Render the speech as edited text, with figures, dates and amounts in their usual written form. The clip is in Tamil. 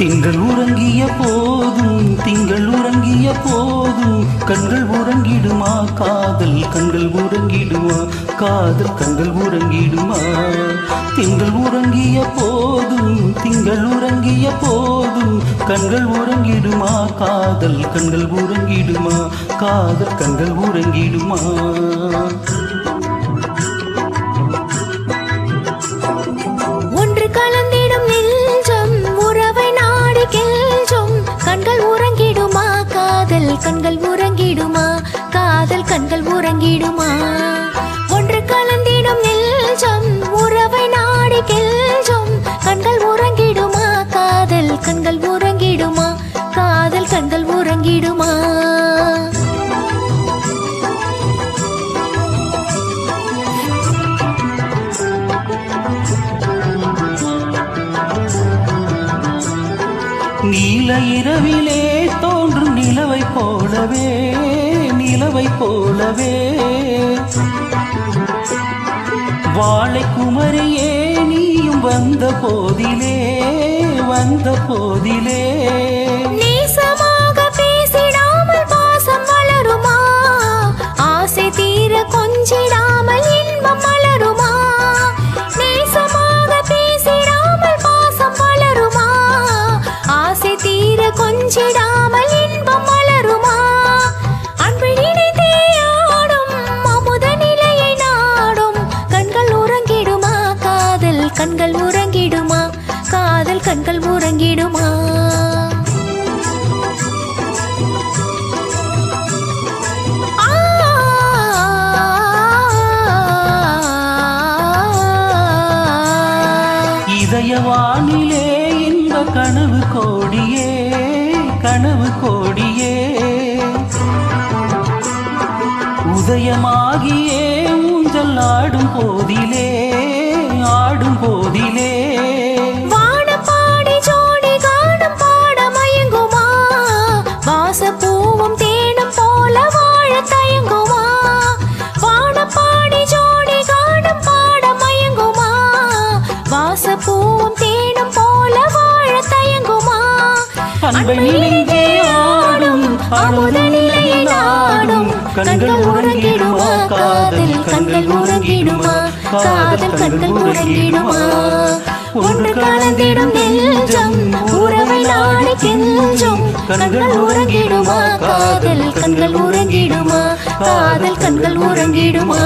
திங்கள் உறங்கிய போதும் திங்கள் உறங்கிய போதும் கண்கள் உறங்கிடுமா காதல் கண்கள் உறங்கிடுமா காதல் கண்கள் உறங்கிடுமா திங்கள் உறங்கிய போதும் திங்கள் உறங்கிய போதும் கண்கள் உறங்கிடுமா காதல் கண்கள் உறங்கிடுமா காதல் கண்கள் உறங்கிடுமா ஒன்று கலந்திடும் நெஞ்சம் உறவை நாடி கெஞ்சும் கண்கள் உறங்கிடுமா காதல் கண்கள் உறங்கிடுமா காதல் கண்கள் உறங்கிடுமா ஒன்று கலந்திடும் நெஞ்சம் உறவை நாடி கெஞ்சும் கண்கள் உறங்கிடுமா காதல் கண்கள் உறங்கிடுமா காதல் கண்கள் உறங்கிடுமா நீல இரவிலே தோன்றும் நிலவை போலவே நிலவை போலவே வாழை குமரியே நீயும் வந்த போதிலே வந்த போதிலே நேசமாக பேசிடாமல் பாசம் வளருமா ஆசை தீர கொஞ்சிடாமல் இன்பம் மலருமா நேசமாக பேசிடாமல் பாசம் வளருமா ஆசை தீர கொஞ்சிடாமல் இன்பம் மலருமா அன்பை நினைத்தே ஆடும் அமுத நிலையை நாடும் கண்கள் உறங்கிடுமா காதல் கண்கள் உறங்கிடுமா காதல் கண்கள் உறங்கிடுமா இதயவானிலே இன்ப கனவு கோடியே கனவு கோடியே உதயமாகியே ஊஞ்சல் ஆடும் போதிலே ஆடும் போதிலே வானப்பாடி ஜோடி காணும் பாட மயங்குமா வாசப்பூவும் தேனும் போல வாழ தயங்குமா வானப்பாடி ஜோடி காணும் பாட மயங்குமா வாசப்பூவும் தேனும் போல வாழ தயங்குமா அன்பை நினைந்தே ஆடும் அமுத நிலையை நாடும் கண்கள் உறங்கிடுமா காதல் கண்கள் உறங்கிடுமா காதல் கண்கள் உறங்கிடுமா ஒன்று கலந்திடும் நெஞ்சம் உறவை நாடி கெஞ்சும் கண்கள் உறங்கிடுமா காதல் கண்கள் உறங்கிடுமா காதல் கண்கள் உறங்கிடுமா